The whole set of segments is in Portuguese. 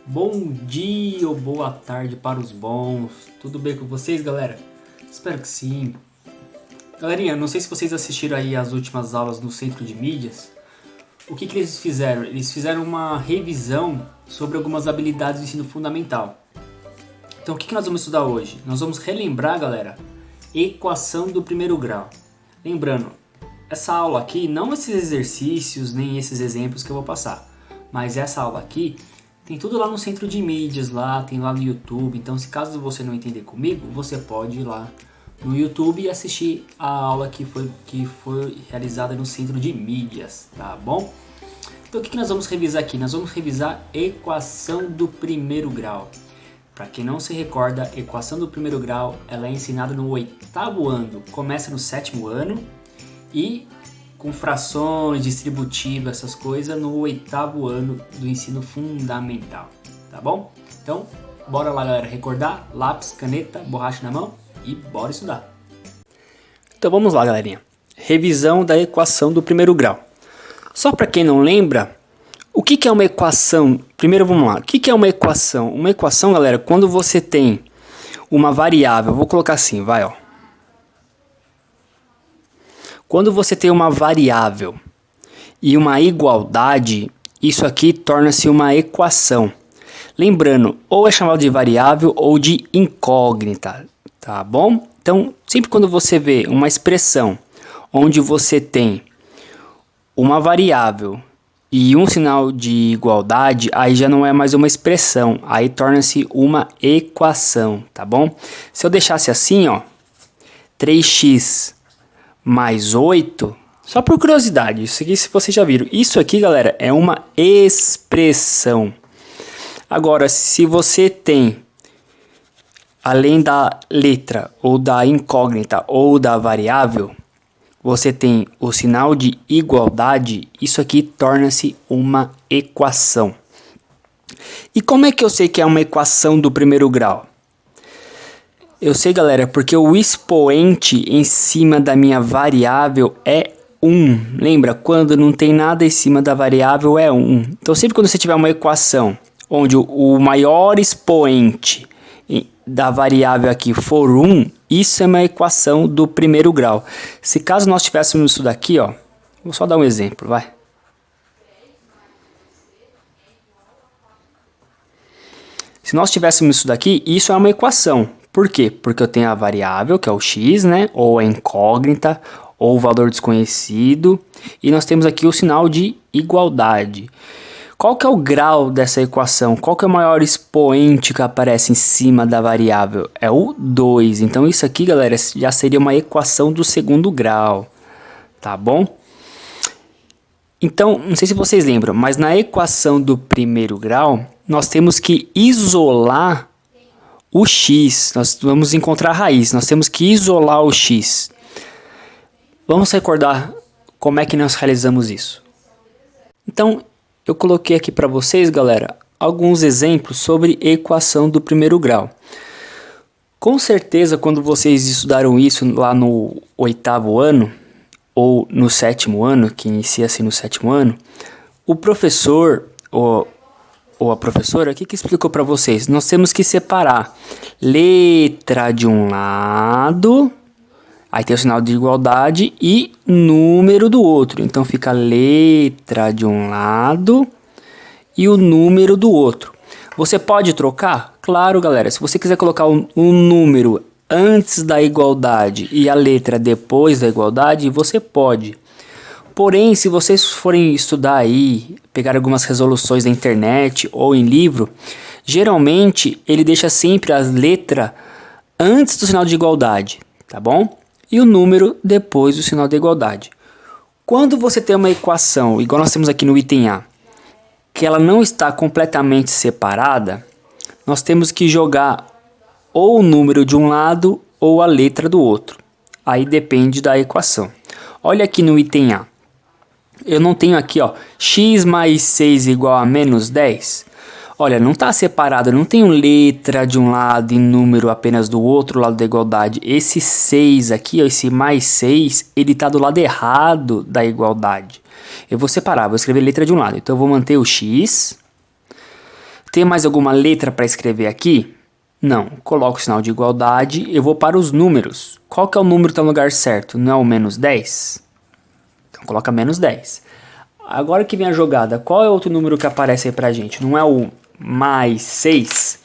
Bom dia ou boa tarde para os bons. Tudo bem com vocês, galera? Espero que sim. Galerinha, não sei se vocês assistiram aí as últimas aulas no Centro de Mídias. O que eles fizeram? Eles fizeram uma revisão sobre algumas habilidades do ensino fundamental. Então, o que nós vamos estudar hoje? Nós vamos relembrar, galera, equação do primeiro grau. Lembrando, essa aula aqui, não esses exercícios nem esses exemplos que eu vou passar, mas essa aula aqui tem tudo lá no Centro de Mídias, tem lá no YouTube. Então, se caso você não entender comigo, você pode ir lá no YouTube e assistir a aula que foi realizada no Centro de Mídias, tá bom? Então, o que nós vamos revisar aqui? Nós vamos revisar equação do primeiro grau. Para quem não se recorda, equação do primeiro grau ela é ensinada no 8º ano, começa no 7º ano e com frações, distributivas, essas coisas no 8º ano do ensino fundamental, tá bom? Então, bora lá, galera, recordar, lápis, caneta, borracha na mão e bora estudar. Então vamos lá, galerinha. Revisão da equação do primeiro grau. Só para quem não lembra, o que é uma equação? Primeiro vamos lá, o que é uma equação? Uma equação, galera, quando você tem uma variável, vou colocar assim, vai, ó. Quando você tem uma variável e uma igualdade, isso aqui torna-se uma equação. Lembrando, ou é chamado de variável ou de incógnita, tá bom? Então, sempre quando você vê uma expressão onde você tem uma variável e um sinal de igualdade, aí já não é mais uma expressão, aí torna-se uma equação, tá bom? Se eu deixasse assim, ó, 3x mais 8, só por curiosidade, isso aqui se vocês já viram, isso aqui, galera, é uma expressão. Agora, se você tem, além da letra, ou da incógnita, ou da variável, você tem o sinal de igualdade, isso aqui torna-se uma equação. E como é que eu sei que é uma equação do primeiro grau? Eu sei, galera, porque o expoente em cima da minha variável é 1. Lembra? Quando não tem nada em cima da variável é 1. Então, sempre quando você tiver uma equação onde o maior expoente da variável aqui for 1, isso é uma equação do primeiro grau. Se caso nós tivéssemos isso daqui, ó, vou só dar um exemplo, vai. Se nós tivéssemos isso daqui, isso é uma equação. Por quê? Porque eu tenho a variável, que é o x, né? Ou a incógnita, ou o valor desconhecido. E nós temos aqui o sinal de igualdade. Qual que é o grau dessa equação? Qual que é o maior expoente que aparece em cima da variável? É o 2. Então isso aqui, galera, já seria uma equação do segundo grau. Tá bom? Então, não sei se vocês lembram, mas na equação do primeiro grau, nós temos que isolar o x, nós vamos encontrar a raiz, nós temos que isolar o x. Vamos recordar como é que nós realizamos isso. Então, eu coloquei aqui para vocês, galera, alguns exemplos sobre equação do primeiro grau. Com certeza, quando vocês estudaram isso lá no 8º ano, ou no 7º ano, que inicia-se no 7º ano, o professor, ou a professora, o que explicou para vocês? Nós temos que separar letra de um lado, aí tem o sinal de igualdade, e número do outro. Então fica letra de um lado e o número do outro. Você pode trocar? Claro, galera. Se você quiser colocar um número antes da igualdade e a letra depois da igualdade, você pode. Porém, se vocês forem estudar aí, pegar algumas resoluções da internet ou em livro, geralmente ele deixa sempre a letra antes do sinal de igualdade, tá bom? E o número depois do sinal de igualdade. Quando você tem uma equação, igual nós temos aqui no item A, que ela não está completamente separada, nós temos que jogar ou o número de um lado ou a letra do outro. Aí depende da equação. Olha aqui no item A. Eu não tenho aqui, ó, x mais 6 igual a menos 10. Olha, não está separado, não tenho letra de um lado e número apenas do outro lado da igualdade. Esse 6 aqui, ó, esse mais 6, ele está do lado errado da igualdade. Eu vou separar, vou escrever letra de um lado. Então eu vou manter o x. Tem mais alguma letra para escrever aqui? Não. Coloco o sinal de igualdade, eu vou para os números. Qual que é o número que está no lugar certo? Não é o menos 10? Então coloca menos 10. Agora que vem a jogada, qual é outro número que aparece aí pra gente? Não é o mais 6?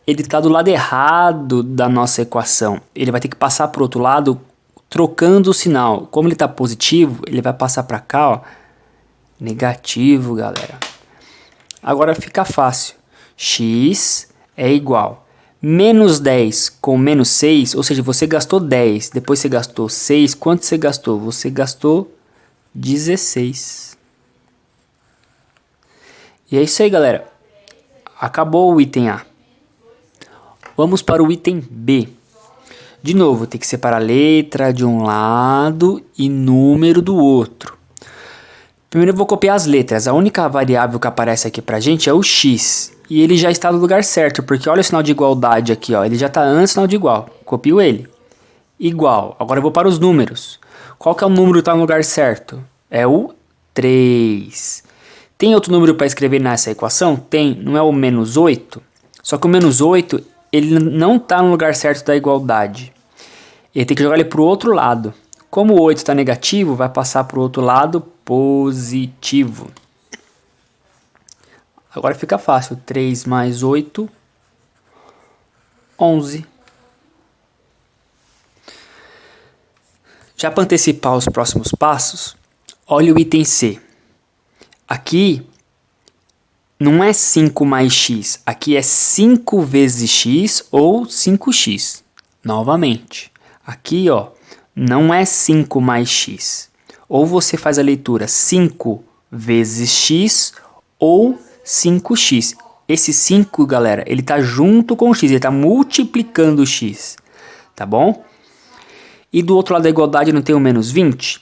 Ele está do lado errado da nossa equação. Ele vai ter que passar para o outro lado trocando o sinal. Como ele está positivo, ele vai passar para cá, ó, negativo, galera. Agora fica fácil. X é igual menos 10 com menos 6, ou seja, você gastou 10, depois você gastou 6, quanto você gastou? Você gastou 16. E é isso aí, galera. Acabou o item A. Vamos para o item B. De novo, tem que separar letra de um lado e número do outro. Primeiro eu vou copiar as letras. A única variável que aparece aqui pra gente é o x. E ele já está no lugar certo, porque olha o sinal de igualdade aqui, ó. Ele já está antes do sinal de igual. Copio ele. Igual. Agora eu vou para os números. Qual que é o número que está no lugar certo? É o 3. Tem outro número para escrever nessa equação? Tem. Não é o menos 8? Só que o menos 8, ele não está no lugar certo da igualdade. Ele tem que jogar ele para o outro lado. Como o 8 está negativo, vai passar para o outro lado positivo. Agora fica fácil. 3 mais 8, 11. Já para antecipar os próximos passos, olha o item C. Aqui não é 5 mais x, aqui é 5 vezes x ou 5x. Novamente, aqui ó, não é 5 mais x. Ou você faz a leitura 5 vezes x ou 5x. Esse 5, galera, ele está junto com o x, ele está multiplicando o x, tá bom? E do outro lado da igualdade não tem o menos 20?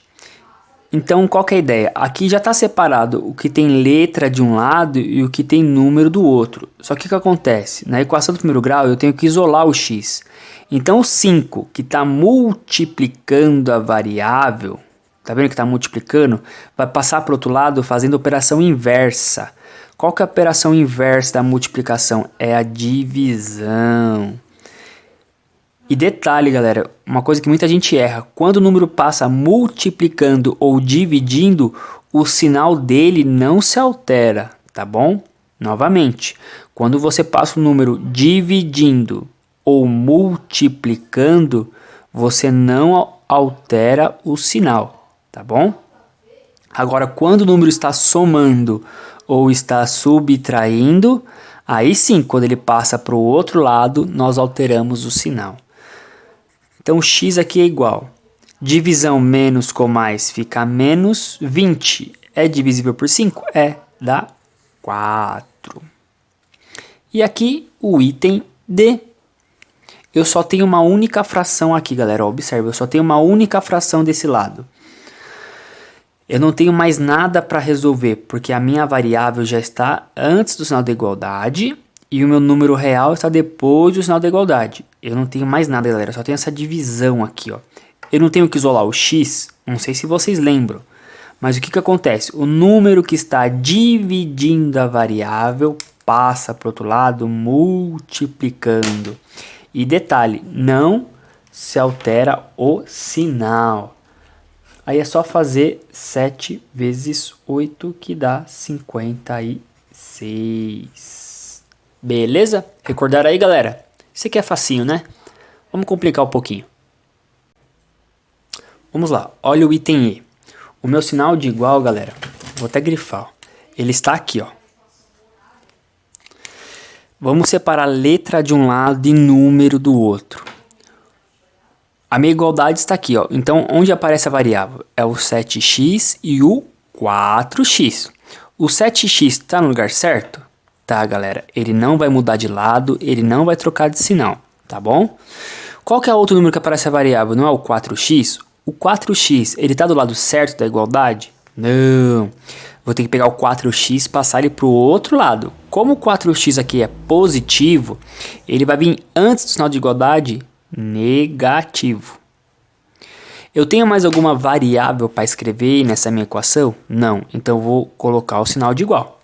Então, qual que é a ideia? Aqui já está separado o que tem letra de um lado e o que tem número do outro. Só que o que acontece? Na equação do primeiro grau, eu tenho que isolar o x. Então, o 5, que está multiplicando a variável, tá vendo que está multiplicando? Vai passar para o outro lado fazendo operação inversa. Qual que é a operação inversa da multiplicação? É a divisão. E detalhe, galera, uma coisa que muita gente erra, quando o número passa multiplicando ou dividindo, o sinal dele não se altera, tá bom? Novamente, quando você passa o número dividindo ou multiplicando, você não altera o sinal, tá bom? Agora, quando o número está somando ou está subtraindo, aí sim, quando ele passa para o outro lado, nós alteramos o sinal. Então, x aqui é igual. Divisão menos com mais fica menos 20. É divisível por 5? É, dá 4. E aqui o item D. Eu só tenho uma única fração aqui, galera. Observe, eu só tenho uma única fração desse lado. Eu não tenho mais nada para resolver, porque a minha variável já está antes do sinal da igualdade e o meu número real está depois do sinal da igualdade. Eu não tenho mais nada, galera. Só tenho essa divisão aqui, ó. Eu não tenho que isolar o x. Não sei se vocês lembram. Mas o que acontece? O número que está dividindo a variável passa para o outro lado multiplicando. E detalhe, não se altera o sinal. Aí é só fazer 7 vezes 8, que dá 56. Beleza? Recordar aí, galera? Isso aqui é facinho, né? Vamos complicar um pouquinho. Vamos lá, olha o item E. O meu sinal de igual, galera, vou até grifar, ó. Ele está aqui, ó. Vamos separar letra de um lado e número do outro. A minha igualdade está aqui, ó. Então, onde aparece a variável? É o 7x e o 4x. O 7x está no lugar certo? Tá, galera. Ele não vai mudar de lado, ele não vai trocar de sinal, tá bom? Qual que é o outro número que aparece a variável? Não é o 4x? O 4x, ele está do lado certo da igualdade? Não. Vou ter que pegar o 4x e passar ele para o outro lado. Como o 4x aqui é positivo, ele vai vir antes do sinal de igualdade negativo. Eu tenho mais alguma variável para escrever nessa minha equação? Não. Então eu vou colocar o sinal de igual.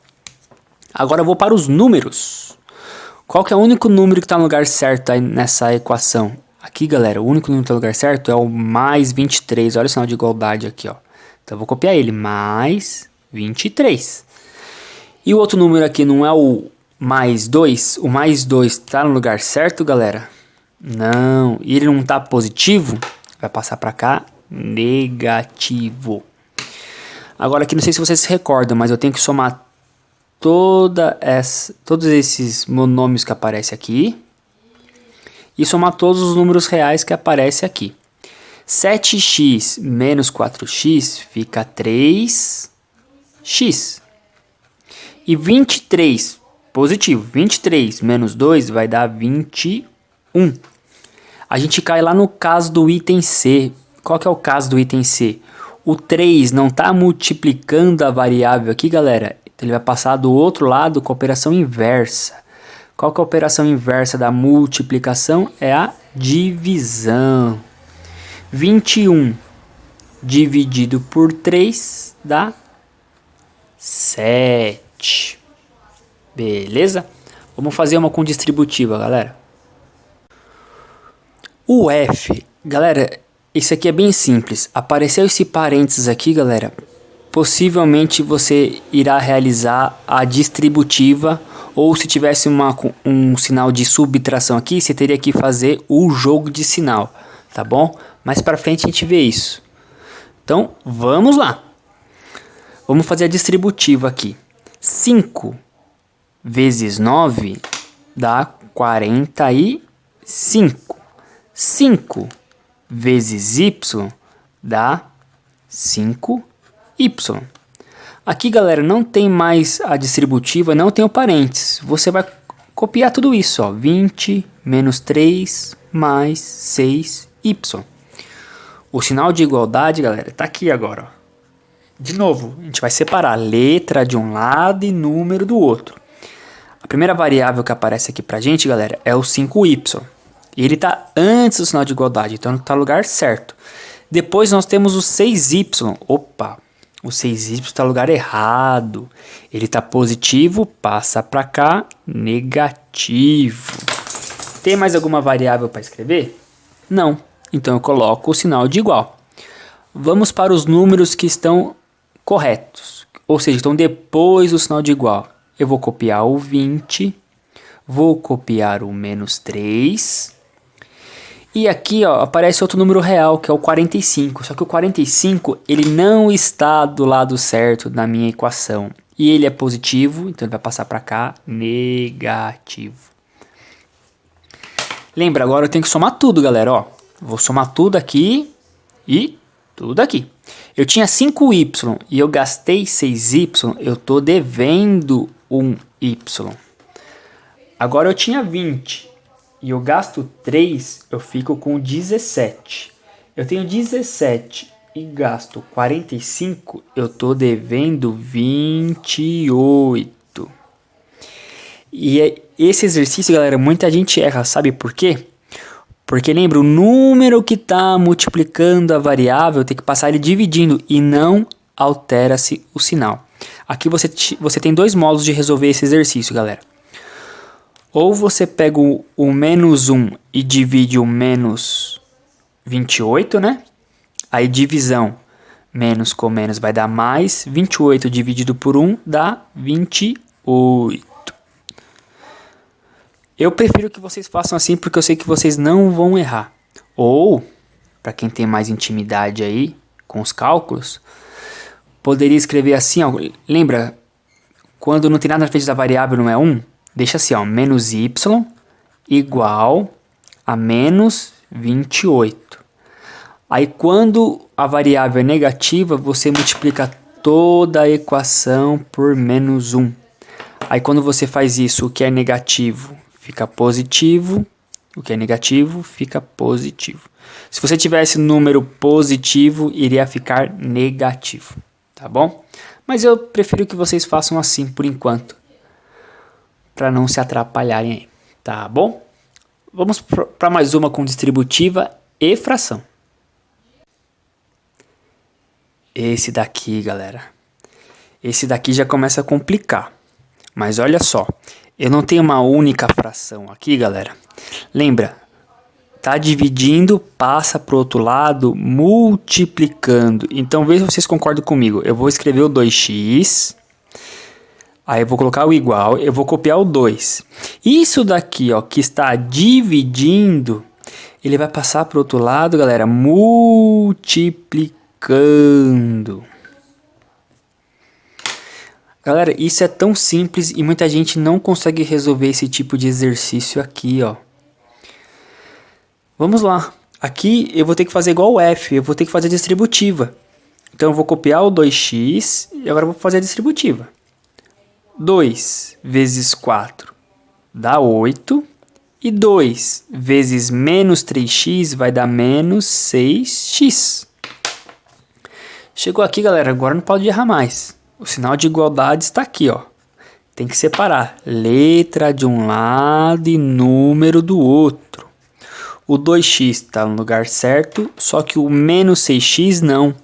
Agora eu vou para os números. Qual que é o único número que está no lugar certo aí nessa equação? Aqui, galera, o único número que está no lugar certo é o mais 23. Olha o sinal de igualdade aqui, ó. Então eu vou copiar ele, mais 23. E o outro número aqui não é o mais 2? O mais 2 está no lugar certo, galera? Não. E ele não está positivo? Vai passar para cá, negativo. Agora aqui, não sei se vocês se recordam, mas eu tenho que somar todos esses monômios que aparecem aqui e somar todos os números reais que aparecem aqui. 7x menos 4x fica 3x. E 23, positivo, 23 menos 2 vai dar 21. A gente cai lá no caso do item C. Qual que é o caso do item C? O 3 não está multiplicando a variável aqui, galera. Então ele vai passar do outro lado com a operação inversa. Qual que é a operação inversa da multiplicação? É a divisão. 21 dividido por 3 dá 7. Beleza? Vamos fazer uma com distributiva, galera. O F, galera, isso aqui é bem simples. Apareceu esse parênteses aqui, galera. Possivelmente você irá realizar a distributiva, ou se tivesse um sinal de subtração aqui, você teria que fazer o jogo de sinal, tá bom? Mais pra frente a gente vê isso. Então, vamos lá. Vamos fazer a distributiva aqui. 5 vezes 9 dá 45. 5 vezes y dá 5y. Aqui, galera, não tem mais a distributiva, não tem o parênteses. Você vai copiar tudo isso, ó. 20 menos 3 mais 6y. O sinal de igualdade, galera, tá aqui agora, ó. De novo, a gente vai separar letra de um lado e número do outro. A primeira variável que aparece aqui pra gente, galera, é o 5y. E ele tá antes do sinal de igualdade, então tá no lugar certo. Depois nós temos o 6y. Opa, o 6y está no lugar errado. Ele está positivo, passa para cá, negativo. Tem mais alguma variável para escrever? Não. Então eu coloco o sinal de igual. Vamos para os números que estão corretos. Ou seja, estão depois do sinal de igual. Eu vou copiar o 20. Vou copiar o menos 3. E aqui, ó, aparece outro número real, que é o 45. Só que o 45, ele não está do lado certo da minha equação. E ele é positivo, então ele vai passar para cá, negativo. Lembra, agora eu tenho que somar tudo, galera, ó. Vou somar tudo aqui e tudo aqui. Eu tinha 5y e eu gastei 6y, eu estou devendo 1y. Agora eu tinha 20 e eu gasto 3, eu fico com 17. Eu tenho 17 e gasto 45, eu estou devendo 28. E esse exercício, galera, muita gente erra, sabe por quê? Porque lembra, o número que está multiplicando a variável tem que passar ele dividindo e não altera-se o sinal. Aqui você tem dois modos de resolver esse exercício, galera. Ou você pega o menos 1 e divide o menos 28, né? Aí divisão, menos com menos vai dar mais. 28 dividido por 1 dá 28. Eu prefiro que vocês façam assim porque eu sei que vocês não vão errar. Ou, para quem tem mais intimidade aí com os cálculos, poderia escrever assim, ó. Lembra, quando não tem nada na frente da variável, não é 1? Deixa assim, ó, menos y igual a menos 28. Aí quando a variável é negativa, você multiplica toda a equação por menos 1. Aí quando você faz isso, o que é negativo fica positivo, o que é negativo fica positivo. Se você tivesse número positivo, iria ficar negativo, tá bom? Mas eu prefiro que vocês façam assim por enquanto, para não se atrapalharem aí, tá bom? Vamos para mais uma com distributiva e fração. Esse daqui, galera. Esse daqui já começa a complicar. Mas olha só, eu não tenho uma única fração aqui, galera. Lembra, tá dividindo, passa para o outro lado, multiplicando. Então veja se vocês concordam comigo. Eu vou escrever o 2x, aí eu vou colocar o igual, eu vou copiar o 2. Isso daqui, ó, que está dividindo, ele vai passar para o outro lado, galera, multiplicando. Galera, isso é tão simples e muita gente não consegue resolver esse tipo de exercício aqui, ó. Vamos lá. Aqui eu vou ter que fazer igual o F, eu vou ter que fazer a distributiva. Então eu vou copiar o 2x e agora eu vou fazer a distributiva. 2 vezes 4 dá 8. E 2 vezes menos 3x vai dar menos 6x. Chegou aqui, galera, agora não pode errar mais. O sinal de igualdade está aqui, ó. Tem que separar letra de um lado e número do outro. O 2x está no lugar certo, só que o menos 6x não.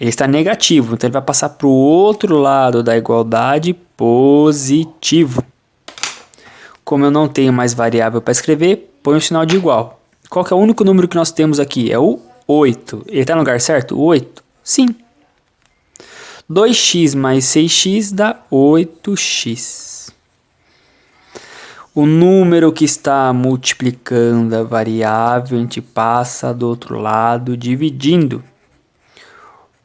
Ele está negativo, então ele vai passar para o outro lado da igualdade positivo. Como eu não tenho mais variável para escrever, põe o sinal de igual. Qual que é o único número que nós temos aqui? É o 8. Ele está no lugar certo? O 8? Sim. 2x mais 6x dá 8x. O número que está multiplicando a variável, a gente passa do outro lado dividindo.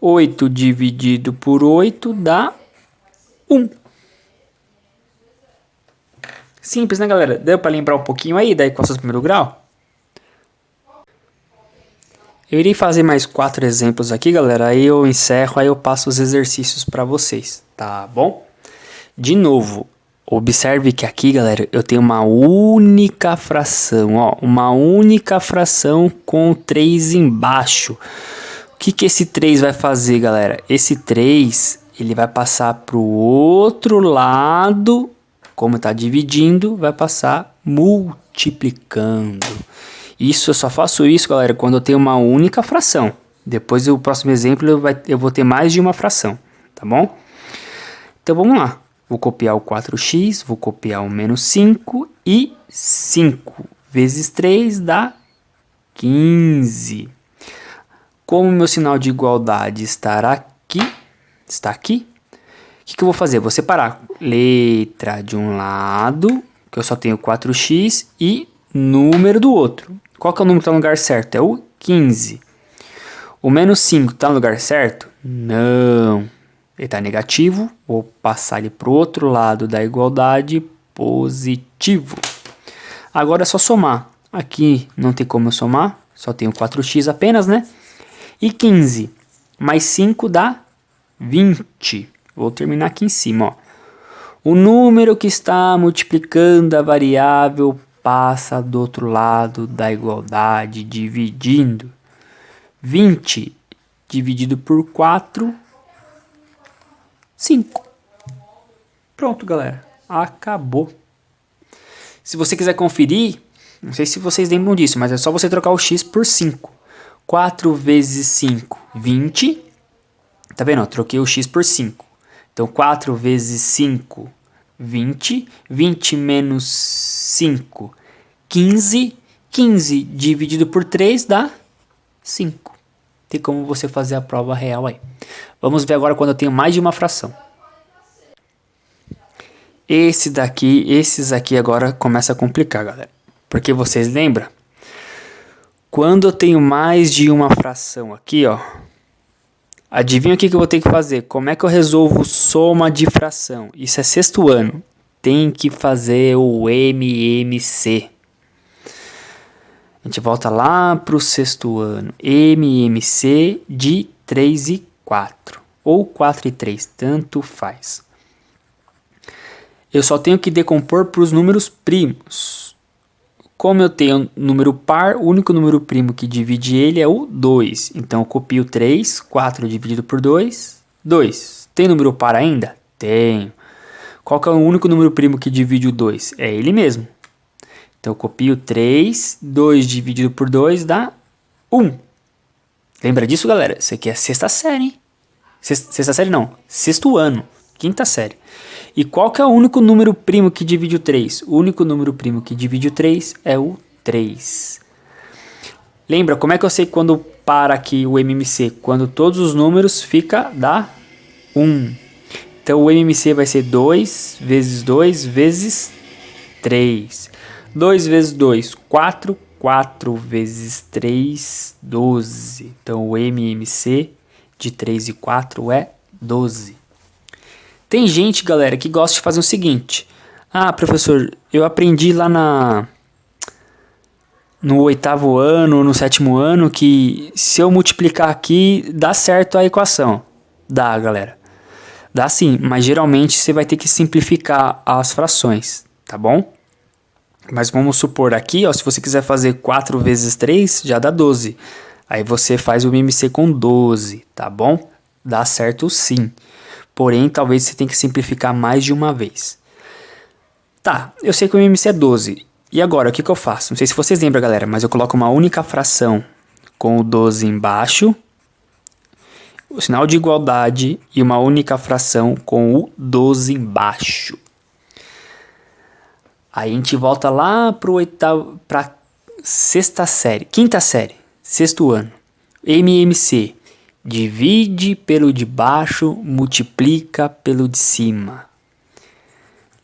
8 dividido por 8 dá 1. Simples, né, galera? Deu para lembrar um pouquinho aí da equação do primeiro grau? Eu irei fazer mais 4 exemplos aqui, galera. Aí eu encerro, aí eu passo os exercícios para vocês, tá bom? De novo, observe que aqui, galera, eu tenho uma única fração, ó. Uma única fração com 3 embaixo. O que esse 3 vai fazer, galera? Esse 3, ele vai passar para o outro lado, como está dividindo, vai passar multiplicando. Isso, eu só faço isso, galera, quando eu tenho uma única fração. Depois, o próximo exemplo, eu vou ter mais de uma fração, tá bom? Então, vamos lá. Vou copiar o 4x, vou copiar o menos 5 e 5 vezes 3 dá 15. Como meu sinal de igualdade está aqui, o que eu vou fazer? Vou separar letra de um lado, que eu só tenho 4x, e número do outro. Qual que é o número que está no lugar certo? É o 15. O menos 5 está no lugar certo? Não. Ele está negativo. Vou passar ele para o outro lado da igualdade, positivo. Agora é só somar. Aqui não tem como eu somar, só tenho 4x apenas, né? E 15 mais 5 dá 20. Vou terminar aqui em cima, ó. O número que está multiplicando a variável passa do outro lado da igualdade, dividindo. 20 dividido por 4, 5. Pronto, galera. Acabou. Se você quiser conferir, não sei se vocês lembram disso, mas é só você trocar o x por 5. 4 vezes 5, 20. Tá vendo? Eu troquei o x por 5. Então, 4 vezes 5, 20. 20 menos 5, 15. 15 dividido por 3 dá 5. Tem como você fazer a prova real aí. Vamos ver agora quando eu tenho mais de uma fração. Esses aqui agora começa a complicar, galera. Porque vocês lembram? Quando eu tenho mais de uma fração aqui, ó. Adivinha o que eu vou ter que fazer? Como é que eu resolvo soma de fração? Isso é sexto ano. Tem que fazer o MMC. A gente volta lá para o sexto ano. MMC de 3 e 4. Ou 4 e 3, tanto faz. Eu só tenho que decompor para os números primos. Como eu tenho número par, o único número primo que divide ele é o 2. Então eu copio 3, 4 dividido por 2, 2. Tem número par ainda? Tenho. Qual que é o único número primo que divide o 2? É ele mesmo. Então eu copio 3, 2 dividido por 2 dá 1. Lembra disso, galera? Isso aqui é sexta série, hein? Sexta série não, sexto ano, quinta série. E qual que é o único número primo que divide o 3? O único número primo que divide o 3 é o 3. Lembra, como é que eu sei quando para aqui o MMC? Quando todos os números dá 1. Então o MMC vai ser 2 vezes 2 vezes 3. 2 vezes 2, 4. 4 vezes 3, 12. Então o MMC de 3 e 4 é 12. Tem gente, galera, que gosta de fazer o seguinte. Ah, professor, eu aprendi lá no 8º ano, no 7º ano, que se eu multiplicar aqui, dá certo a equação. Dá, galera. Dá sim, mas geralmente você vai ter que simplificar as frações, tá bom? Mas vamos supor aqui, ó, se você quiser fazer 4 vezes 3, já dá 12. Aí você faz o MMC com 12, tá bom? Dá certo sim. Porém, talvez você tenha que simplificar mais de uma vez. Tá, eu sei que o MMC é 12. E agora, o que eu faço? Não sei se vocês lembram, galera, mas eu coloco uma única fração com o 12 embaixo, o sinal de igualdade e uma única fração com o 12 embaixo. Aí a gente volta lá para sexta série, quinta série, sexto ano. MMC, divide pelo de baixo, multiplica pelo de cima.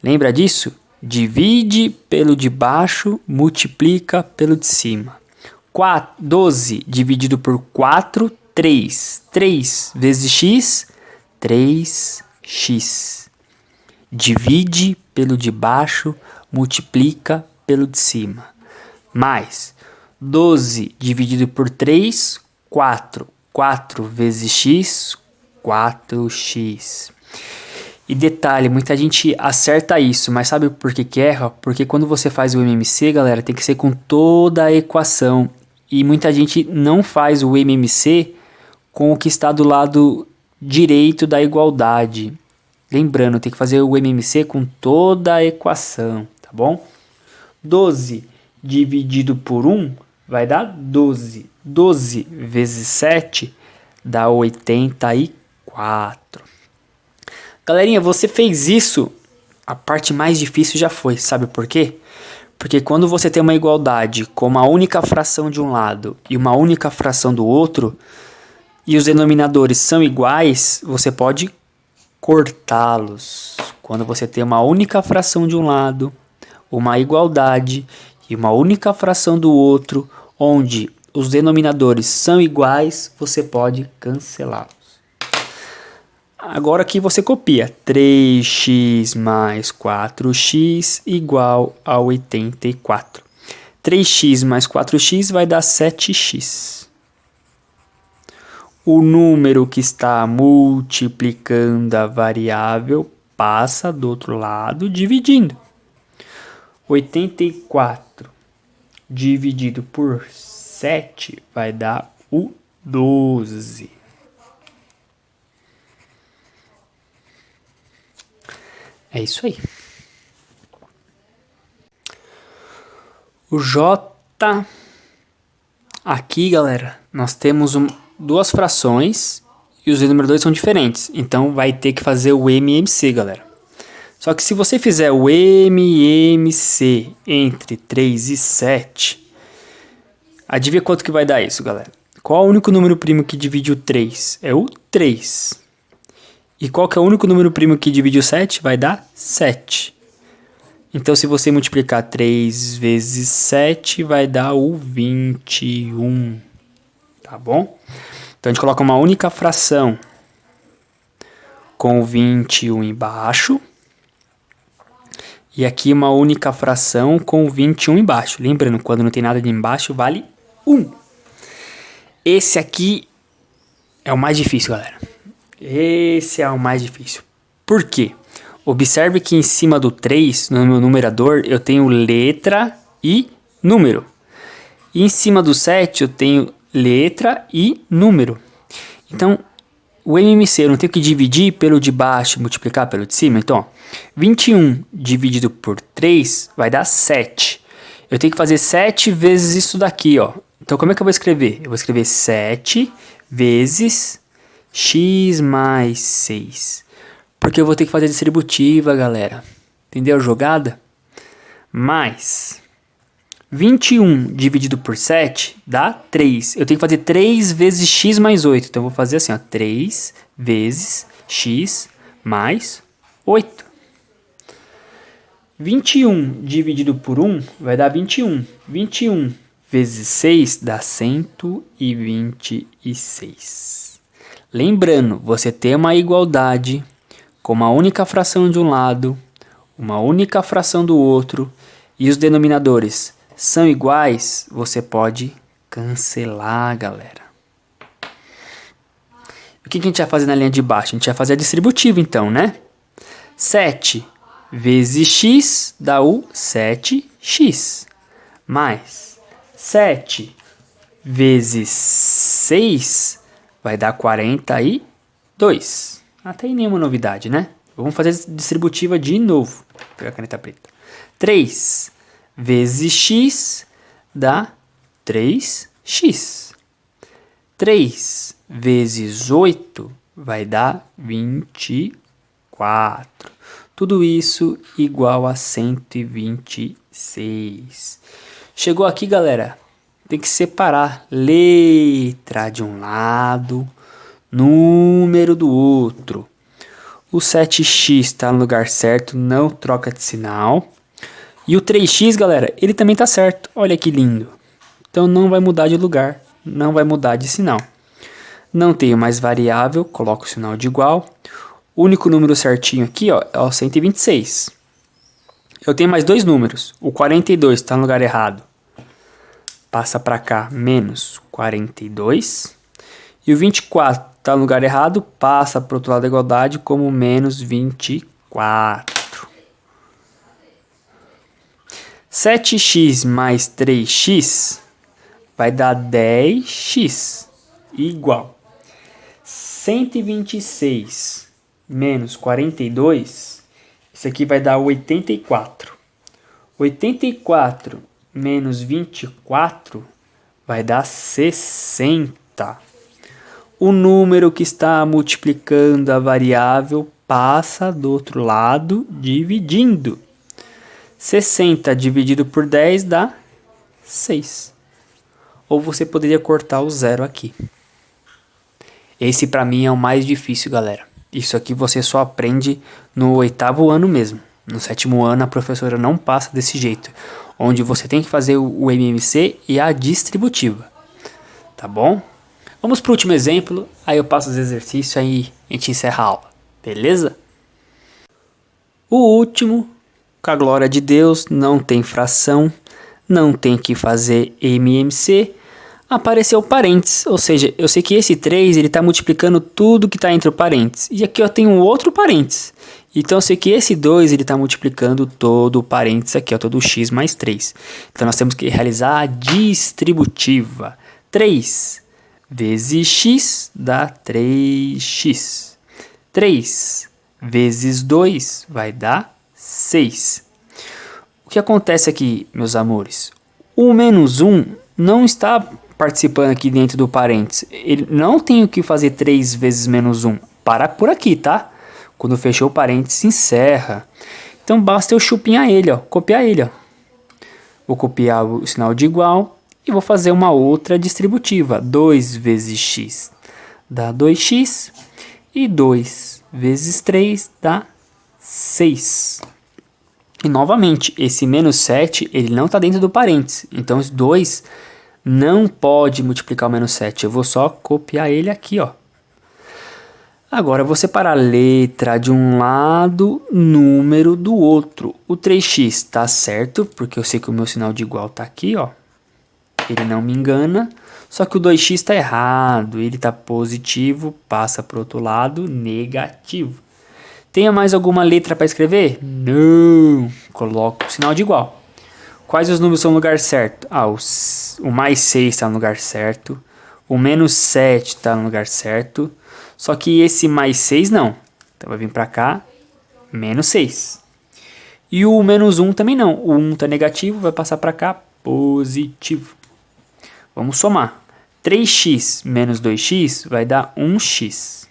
Lembra disso? Divide pelo de baixo, multiplica pelo de cima. 12 dividido por 4, 3. 3 vezes x, 3x. Divide pelo de baixo, multiplica pelo de cima. Mais 12 dividido por 3, 4. 4 vezes x, 4x. E detalhe, muita gente acerta isso, mas sabe por que erra? Porque quando você faz o MMC, galera, tem que ser com toda a equação. E muita gente não faz o MMC com o que está do lado direito da igualdade. Lembrando, tem que fazer o MMC com toda a equação, tá bom? 12 dividido por 1 vai dar 12. 12 vezes 7 dá 84. Galerinha, você fez isso, a parte mais difícil já foi, sabe por quê? Porque quando você tem uma igualdade com uma única fração de um lado e uma única fração do outro, e os denominadores são iguais, você pode cortá-los. Quando você tem uma única fração de um lado, uma igualdade e uma única fração do outro, onde os denominadores são iguais, você pode cancelá-los. Agora aqui você copia. 3x mais 4x igual a 84. 3x mais 4x vai dar 7x. O número que está multiplicando a variável passa do outro lado dividindo. 84 dividido por 7 vai dar o 12. É isso aí. O J. Aqui, galera, nós temos duas frações e os numeradores são diferentes. Então vai ter que fazer o MMC, galera. Só que se você fizer o MMC entre 3 e 7, adivinha quanto que vai dar isso, galera? Qual é o único número primo que divide o 3? É o 3. E qual que é o único número primo que divide o 7? Vai dar 7. Então, se você multiplicar 3 vezes 7, vai dar o 21. Tá bom? Então, a gente coloca uma única fração com o 21 embaixo. E aqui uma única fração com o 21 embaixo. Lembrando, quando não tem nada de embaixo, vale 1. Esse aqui é o mais difícil, galera. Esse é o mais difícil. Por quê? Observe que em cima do 3, no meu numerador, eu tenho letra e número. E em cima do 7, eu tenho letra e número. Então, o MMC eu não tenho que dividir pelo de baixo e multiplicar pelo de cima. Então, ó, 21 dividido por 3 vai dar 7. Eu tenho que fazer 7 vezes isso daqui, ó. Então, como é que eu vou escrever? Eu vou escrever 7 vezes x mais 6. Porque eu vou ter que fazer distributiva, galera. Entendeu a jogada? Mais 21 dividido por 7 dá 3. Eu tenho que fazer 3 vezes x mais 8. Então eu vou fazer assim, ó, 3 vezes x mais 8. 21 dividido por 1 vai dar 21. 21 vezes 6 dá 126. Lembrando, você tem uma igualdade com uma única fração de um lado, uma única fração do outro, e os denominadores são iguais, você pode cancelar, galera. O que a gente vai fazer na linha de baixo? A gente vai fazer a distributiva então, né? 7 vezes x dá o 7x. Mais 7 vezes 6 vai dar 42. Até aí nenhuma novidade, né? Vamos fazer a distributiva de novo. Vou pegar a caneta preta. 3 vezes x dá 3x. 3 vezes 8 vai dar 24. Tudo isso igual a 126. Chegou aqui, galera? Tem que separar letra de um lado, número do outro. O 7x está no lugar certo, não troca de sinal. E o 3x, galera, ele também está certo. Olha que lindo. Então não vai mudar de lugar, não vai mudar de sinal. Não tenho mais variável, coloco o sinal de igual. O único número certinho aqui, ó, é o 126. Eu tenho mais dois números. O 42 está no lugar errado. Passa para cá, menos 42. E o 24 está no lugar errado, passa para o outro lado da igualdade como menos 24. 7x mais 3x vai dar 10x, igual 126 menos 42, isso aqui vai dar 84. 84 menos 24 vai dar 60. O número que está multiplicando a variável passa do outro lado dividindo. 60 dividido por 10 dá 6. Ou você poderia cortar o zero aqui. Esse para mim é o mais difícil, galera. Isso aqui você só aprende no 8º ano mesmo. No 7º ano a professora não passa desse jeito. Onde você tem que fazer o MMC e a distributiva. Tá bom? Vamos para o último exemplo. Aí eu passo os exercícios aí a gente encerra a aula. Beleza? O último, com a glória de Deus, não tem fração. Não tem que fazer MMC. Apareceu parênteses, ou seja, eu sei que esse 3 ele está multiplicando tudo que está entre o parênteses. E aqui eu tenho um outro parênteses. Então eu sei que esse 2 ele está multiplicando todo o parênteses aqui, ó, todo o x mais 3. Então nós temos que realizar a distributiva. 3 vezes x dá 3x. 3 vezes 2 vai dar 6. O que acontece aqui, meus amores? O menos 1 não está participando aqui dentro do parênteses. Ele não tem que fazer 3 vezes menos 1. Para por aqui, tá? Quando fechou o parênteses, encerra. Então basta eu chupinhar ele, ó, copiar ele. Ó. Vou copiar o sinal de igual e vou fazer uma outra distributiva. 2 vezes x dá 2x e 2 vezes 3 dá 6. E novamente, esse menos 7 ele não está dentro do parênteses. Então esse 2 não pode multiplicar o menos 7. Eu vou só copiar ele aqui, ó. Agora eu vou separar letra de um lado, número do outro. O 3x está certo, porque eu sei que o meu sinal de igual está aqui, ó. Ele não me engana. Só que o 2x está errado. Ele está positivo, passa para o outro lado, negativo. Tenha mais alguma letra para escrever? Não. Coloco o sinal de igual. Quais os números estão no lugar certo? O mais 6 está no lugar certo. O menos 7 está no lugar certo. Só que esse mais 6 não. Então vai vir para cá, menos 6. E o menos 1 também não. O 1 está negativo, vai passar para cá, positivo. Vamos somar. 3x menos 2x vai dar 1x.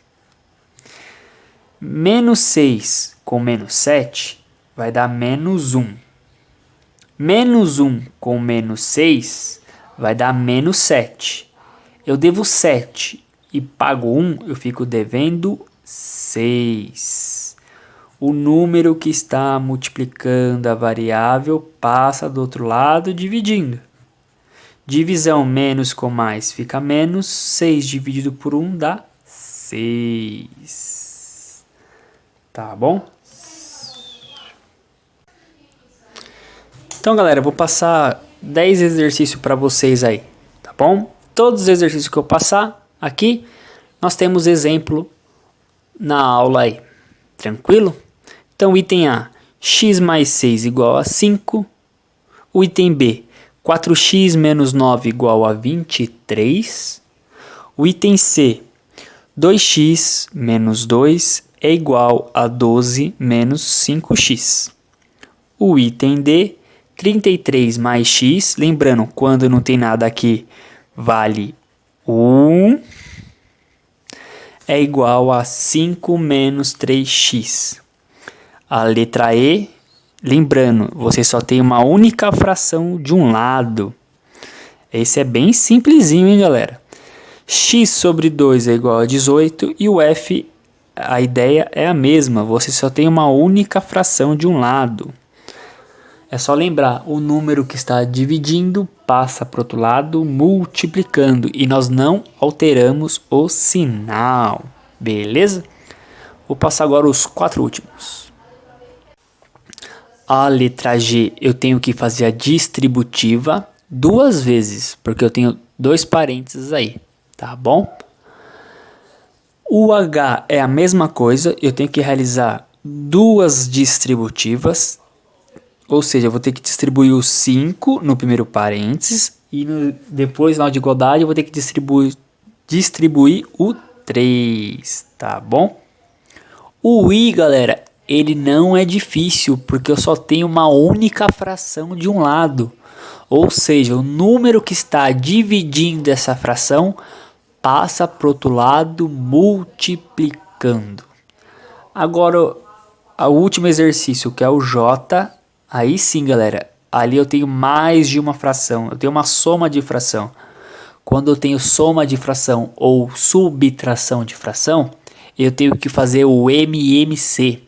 Menos 6 com menos 7 vai dar menos 1. Menos 1 com menos 6 vai dar menos 7. Eu devo 7 e pago 1, eu fico devendo 6. O número que está multiplicando a variável passa do outro lado dividindo. Divisão menos com mais fica menos. 6 dividido por 1 dá 6. Tá bom? Então, galera, eu vou passar 10 exercícios para vocês aí, tá bom? Todos os exercícios que eu passar aqui, nós temos exemplo na aula aí, tranquilo? Então, item A, x mais 6 igual a 5. O item B, 4x menos 9 igual a 23. O item C, 2x menos 2 é igual a 12 menos 5x. O item D, 33 mais x, lembrando, quando não tem nada aqui, vale 1, é igual a 5 menos 3x. A letra E, lembrando, você só tem uma única fração de um lado. Esse é bem simplesinho, hein, galera? X sobre 2 é igual a 18 e o F, a ideia é a mesma, você só tem uma única fração de um lado. É só lembrar, o número que está dividindo passa para o outro lado multiplicando e nós não alteramos o sinal, beleza? Vou passar agora os 4 últimos. A letra G eu tenho que fazer a distributiva 2 vezes, porque eu tenho 2 parênteses aí, tá bom? O H é a mesma coisa, eu tenho que realizar 2 distributivas, ou seja, eu vou ter que distribuir o 5 no primeiro parênteses e depois na de igualdade eu vou ter que distribuir o 3, tá bom? O I, galera, ele não é difícil porque eu só tenho uma única fração de um lado. Ou seja, o número que está dividindo essa fração passa para o outro lado multiplicando. Agora, o último exercício, que é o J, aí sim, galera, ali eu tenho mais de uma fração, eu tenho uma soma de fração. Quando eu tenho soma de fração ou subtração de fração, eu tenho que fazer o MMC.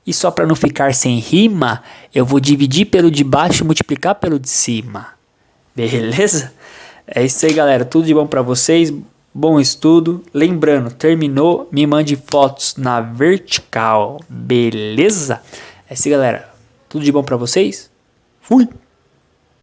E só para não ficar sem rima, eu vou dividir pelo de baixo e multiplicar pelo de cima. Beleza? É isso aí, galera. Tudo de bom para vocês. Bom estudo. Lembrando, terminou, me mande fotos na vertical. Beleza? É isso aí, galera. Tudo de bom para vocês. Fui!